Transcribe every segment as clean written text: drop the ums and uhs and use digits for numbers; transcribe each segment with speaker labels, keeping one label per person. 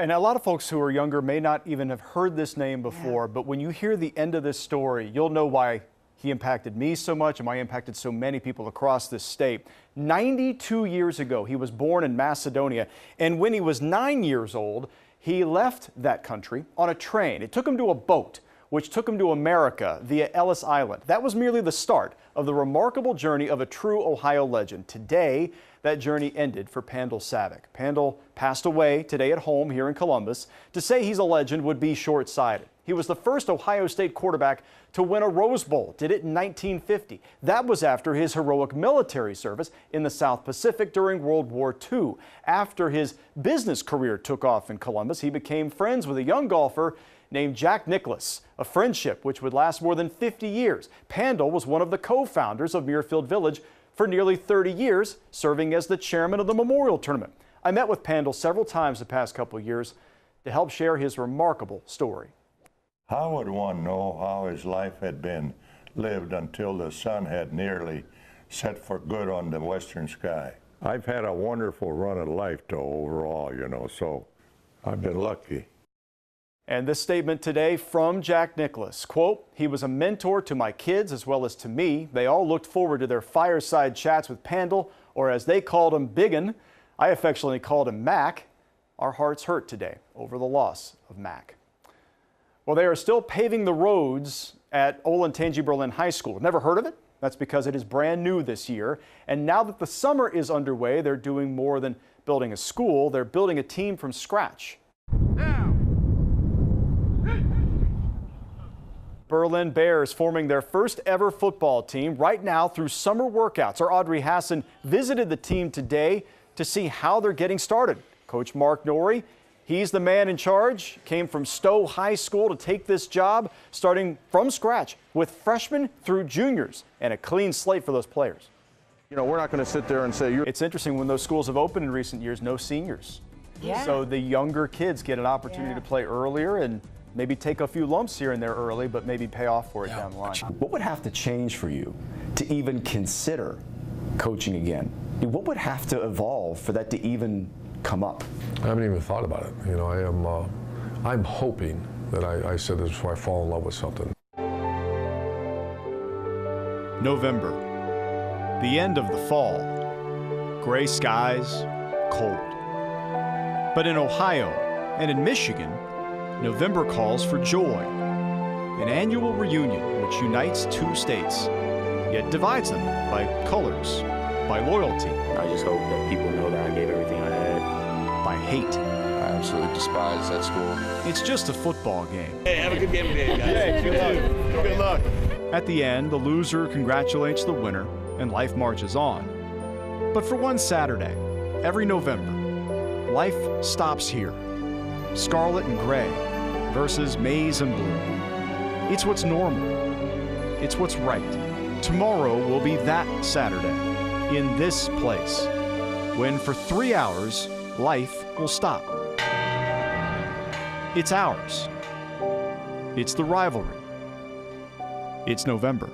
Speaker 1: And a lot of folks who are younger may not even have heard this name before, but when you hear the end of this story, you'll know why he impacted me so much and why he impacted so many people across this state. 92 years ago, he was born in Macedonia, and when he was 9 years old, he left that country on a train. It took him to a boat, which took him to America via Ellis Island. That was merely the start of the remarkable journey of a true Ohio legend. Today, that journey ended for Pandal Savick. Pandal passed away today at home here in Columbus. To say he's a legend would be short-sighted. He was the first Ohio State quarterback to win a Rose Bowl, did it in 1950. That was after his heroic military service in the South Pacific during World War II. After his business career took off in Columbus, he became friends with a young golfer named Jack Nicklaus, a friendship which would last more than 50 years. Pandal was one of the co-founders of Muirfield Village for nearly 30 years, serving as the chairman of the Memorial Tournament. I met with Pandal several times the past couple of years to help share his remarkable story.
Speaker 2: How would one know how his life had been lived until the sun had nearly set for good on the western sky? I've had a wonderful run of life overall, so I've been lucky.
Speaker 1: And this statement today from Jack Nicklaus, quote, "He was a mentor to my kids as well as to me. They all looked forward to their fireside chats with Pandal, or as they called him, Biggin. I affectionately called him Mac. Our hearts hurt today over the loss of Mac." Well, they are still paving the roads at Olentangy Berlin High School. Never heard of it? That's because it is brand new this year. And now that the summer is underway, they're doing more than building a school. They're building a team from scratch. Berlin Bears forming their first ever football team right now through summer workouts. Our Audrey Hassan visited the team today to see how they're getting started. Coach Mark Norrie, he's the man in charge, came from Stowe High School to take this job, starting from scratch with freshmen through juniors and a clean slate for those players.
Speaker 3: We're not going to sit there and say
Speaker 1: It's interesting, when those schools have opened in recent years, no seniors.
Speaker 4: Yeah.
Speaker 1: So the younger kids get an opportunity to play earlier and maybe take a few lumps here and there early, but maybe pay off for it down the line.
Speaker 5: What would have to change for you to even consider coaching again? What would have to evolve for that to even come up?
Speaker 6: I haven't even thought about it. I'm hoping that I said this before, I fall in love with something.
Speaker 1: November, the end of the fall. Gray skies, cold. But in Ohio and in Michigan, November calls for joy, an annual reunion which unites two states, yet divides them by colors, by loyalty.
Speaker 7: I just hope that people know that I gave everything I had.
Speaker 1: By hate.
Speaker 8: I absolutely despise that school.
Speaker 1: It's just a football game.
Speaker 7: Hey, have a good game today, guys.
Speaker 1: Hey, good luck. Good luck. At the end, the loser congratulates the winner, and life marches on. But for one Saturday, every November, life stops here. Scarlet and gray versus maize and blue. It's what's normal. It's what's right. Tomorrow will be that Saturday in this place when for 3 hours life will stop. It's ours. It's the rivalry. It's November.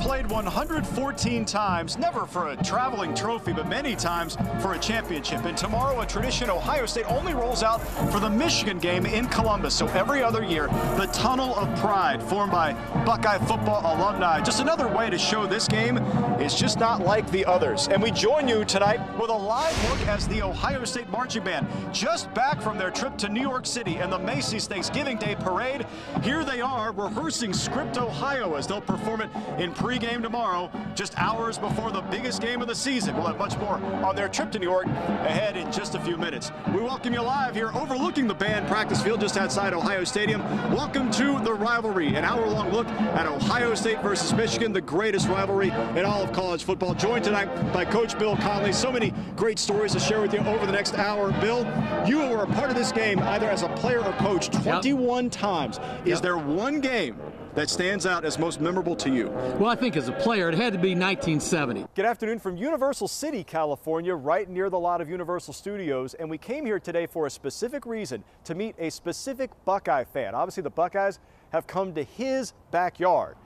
Speaker 1: Played 114 times, never for a traveling trophy, but many times for a championship. And tomorrow, a tradition Ohio State only rolls out for the Michigan game in Columbus. So every other year, the Tunnel of Pride, formed by Buckeye football alumni. Just another way to show this game is just not like the others. And we join you tonight with a live look as the Ohio State Marching Band, just back from their trip to New York City and the Macy's Thanksgiving Day Parade. Here they are rehearsing Script Ohio as they'll perform it in pregame tomorrow, just hours before the biggest game of the season. We'll have much more on their trip to New York ahead in just a few minutes. We welcome you live here overlooking the band practice field just outside Ohio Stadium. Welcome to the rivalry, an hour-long look at Ohio State versus Michigan, the greatest rivalry in all of college football. Joined tonight by Coach Bill Conley. So many great stories to share with you over the next hour. Bill, you were a part of this game either as a player or coach 21 times. Is there one game that stands out as most memorable to you?
Speaker 9: Well, I think as a player,
Speaker 4: player. It had to be 1970.
Speaker 1: Good afternoon from Universal City, California, right near the lot of Universal Studios. And we came here today for a specific reason, to meet a specific Buckeye fan. Obviously, the Buckeyes have come to his backyard.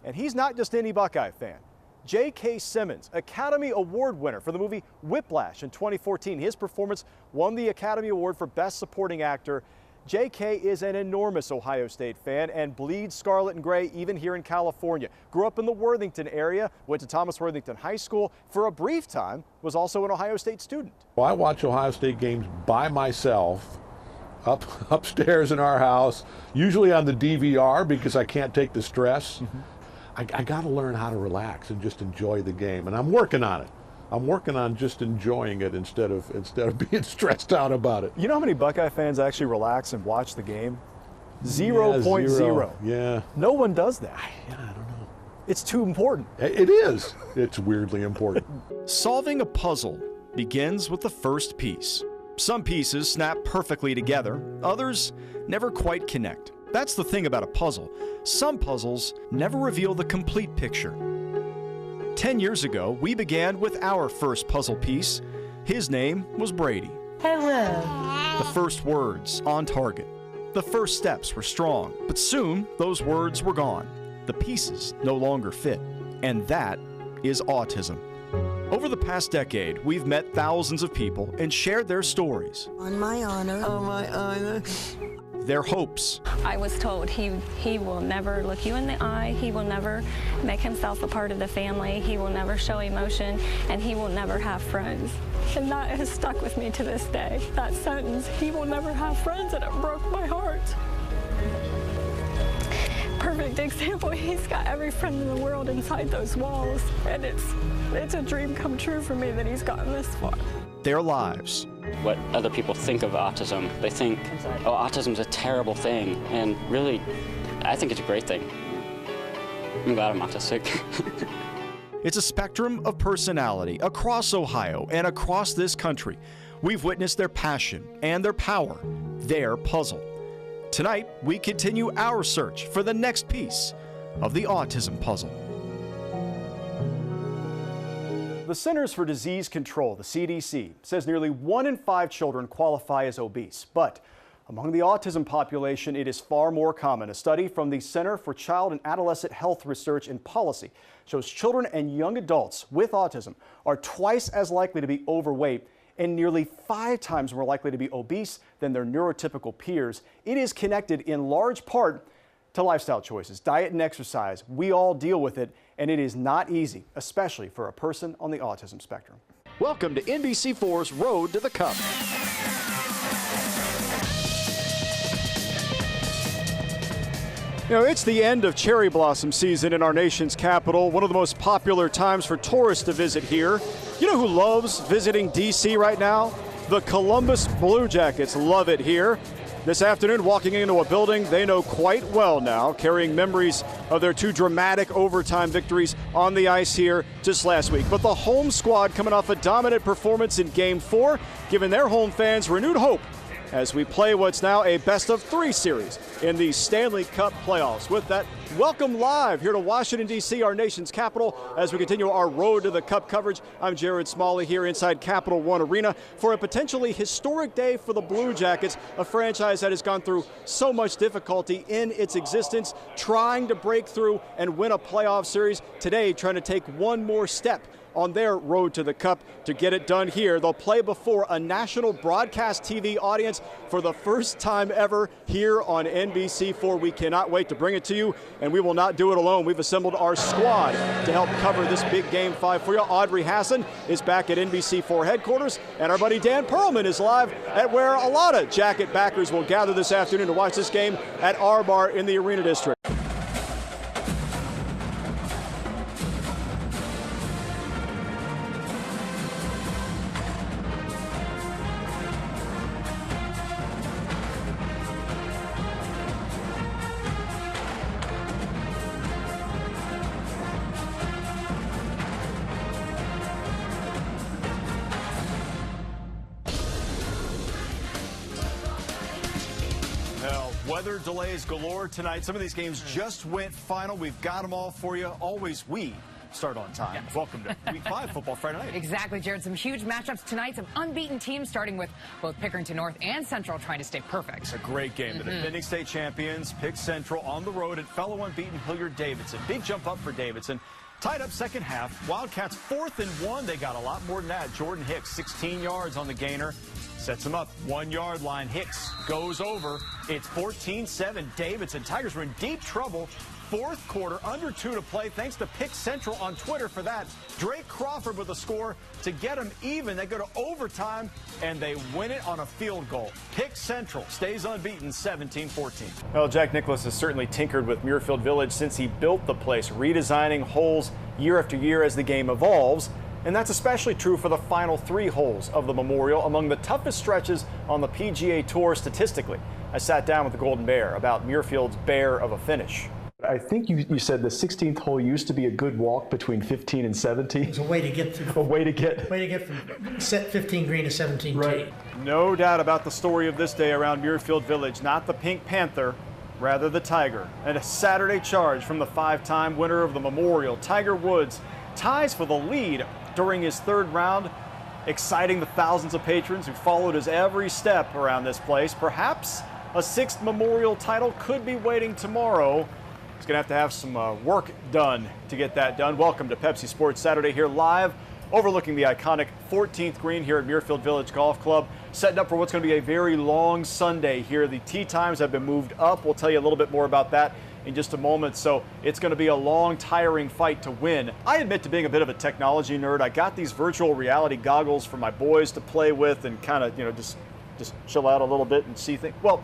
Speaker 1: And he's not just any Buckeye fan. J.K. Simmons, Academy Award winner for the movie Whiplash in 2014. His performance won the Academy Award for Best Supporting Actor. J.K. is an enormous Ohio State fan and bleeds scarlet and gray even here in California. Grew up in the Worthington area, went to Thomas Worthington High School. For a brief time, was also an Ohio State student.
Speaker 9: Well, I watch Ohio State games by myself, upstairs in our house, usually on the DVR because I can't take the stress. I got to learn how to relax and just enjoy the game, and I'm working on it. I'm working on just enjoying it instead of being stressed out about it.
Speaker 1: You know how many Buckeye fans actually relax and watch the game? 0.0.
Speaker 9: Yeah.
Speaker 1: No one does that.
Speaker 9: Yeah, I don't know.
Speaker 1: It's too important.
Speaker 9: It is. It's weirdly important.
Speaker 1: Solving a puzzle begins with the first piece. Some pieces snap perfectly together, others never quite connect. That's the thing about a puzzle. Some puzzles never reveal the complete picture. 10 years ago, we began with our first puzzle piece. His name was Brady.
Speaker 10: Hello.
Speaker 1: The first words on target. The first steps were strong, but soon those words were gone. The pieces no longer fit, and that is autism. Over the past decade, we've met thousands of people and shared their stories.
Speaker 10: On my honor. On my honor.
Speaker 1: Their hopes.
Speaker 11: I was told he will never look you in the eye, he will never make himself a part of the family, he will never show emotion, and he will never have friends. And that has stuck with me to this day. That sentence, he will never have friends, and it broke my heart. Perfect example, he's got every friend in the world inside those walls, and it's a dream come true for me that he's gotten this far. Their lives.
Speaker 7: What other people think of autism, they think, oh, autism's a terrible thing, and really, I think it's a great thing. I'm glad I'm autistic.
Speaker 1: It's a spectrum of personality across Ohio and across this country. We've witnessed their passion and their power, their puzzle. Tonight, we continue our search for the next piece of the autism puzzle. The Centers for Disease Control, the CDC, says nearly 1 in 5 children qualify as obese. But among the autism population, it is far more common. A study from the Center for Child and Adolescent Health Research and Policy shows children and young adults with autism are twice as likely to be overweight and nearly 5 times more likely to be obese than their neurotypical peers. It is connected in large part to lifestyle choices, diet and exercise. We all deal with it, and it is not easy, especially for a person on the autism spectrum. Welcome to NBC4's Road to the Cup. You know, it's the end of cherry blossom season in our nation's capital, one of the most popular times for tourists to visit here. You know who loves visiting D.C. right now? The Columbus Blue Jackets love it here. This afternoon, walking into a building they know quite well now, carrying memories of their 2 dramatic overtime victories on the ice here just last week. But the home squad coming off a dominant performance in Game 4, giving their home fans renewed hope as we play what's now a best-of-3 series in the Stanley Cup playoffs. With that, welcome live here to Washington, D.C., our nation's capital, as we continue our Road to the Cup coverage. I'm Jared Smalley here inside Capital One Arena for a potentially historic day for the Blue Jackets, a franchise that has gone through so much difficulty in its existence, trying to break through and win a playoff series. Today, trying to take one more step on their road to the Cup to get it done here. They'll play before a national broadcast TV audience for the first time ever here on NBC4. We cannot wait to bring it to you, and we will not do it alone. We've assembled our squad to help cover this big Game 5 for you. Audrey Hassan is back at NBC4 headquarters, and our buddy Dan Perlman is live at where a lot of Jacket backers will gather this afternoon to watch this game at our bar in the Arena District. Weather delays galore tonight. Some of these games just went final. We've got them all for you. Always we start on time. Yes. Welcome to Week 5 Football Friday Night.
Speaker 12: Exactly, Jared. Some huge matchups tonight. Some unbeaten teams, starting with both Pickerington North and Central trying to stay perfect.
Speaker 1: It's a great game. The defending state champions, Pick Central, on the road at fellow unbeaten Hilliard-Davidson. Big jump up for Davidson. Tied up second half. Wildcats 4th and 1. They got a lot more than that. Jordan Hicks, 16 yards on the gainer. Sets him up. 1 yard line. Hicks goes over. It's 14-7. Davidson. Tigers were in deep trouble. 4th quarter, under 2 to play. Thanks to Pick Central on Twitter for that. Drake Crawford with a score to get them even. They go to overtime, and they win it on a field goal. Pick Central stays unbeaten, 17-14. Well, Jack Nicklaus has certainly tinkered with Muirfield Village since he built the place, redesigning holes year after year as the game evolves. And that's especially true for the final 3 holes of the Memorial, among the toughest stretches on the PGA Tour statistically. I sat down with the Golden Bear about Muirfield's bear of a finish. I think you said the 16th hole used to be a good walk between 15 and 17.
Speaker 13: It was a way to get to.
Speaker 1: A way to get
Speaker 13: from set 15 green to 17
Speaker 1: right.
Speaker 13: tee.
Speaker 1: No doubt about the story of this day around Muirfield Village. Not the Pink Panther, rather the Tiger. And a Saturday charge from the 5-time winner of the Memorial, Tiger Woods, ties for the lead during his 3rd round, exciting the thousands of patrons who followed his every step around this place. Perhaps a 6th Memorial title could be waiting tomorrow. He's going to have some work done to get that done. Welcome to Pepsi Sports Saturday here live, overlooking the iconic 14th green here at Muirfield Village Golf Club. Setting up for what's going to be a very long Sunday here. The tee times have been moved up. We'll tell you a little bit more about that in just a moment. So it's going to be a long, tiring fight to win. I admit to being a bit of a technology nerd. I got these virtual reality goggles for my boys to play with and kind of, just chill out a little bit and see things. Well,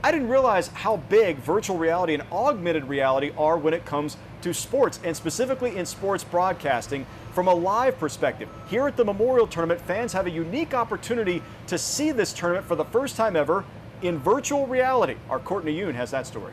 Speaker 1: I didn't realize how big virtual reality and augmented reality are when it comes to sports, and specifically in sports broadcasting from a live perspective. Here at the Memorial Tournament, fans have a unique opportunity to see this tournament for the first time ever in virtual reality. Our Courtney Yoon has that story.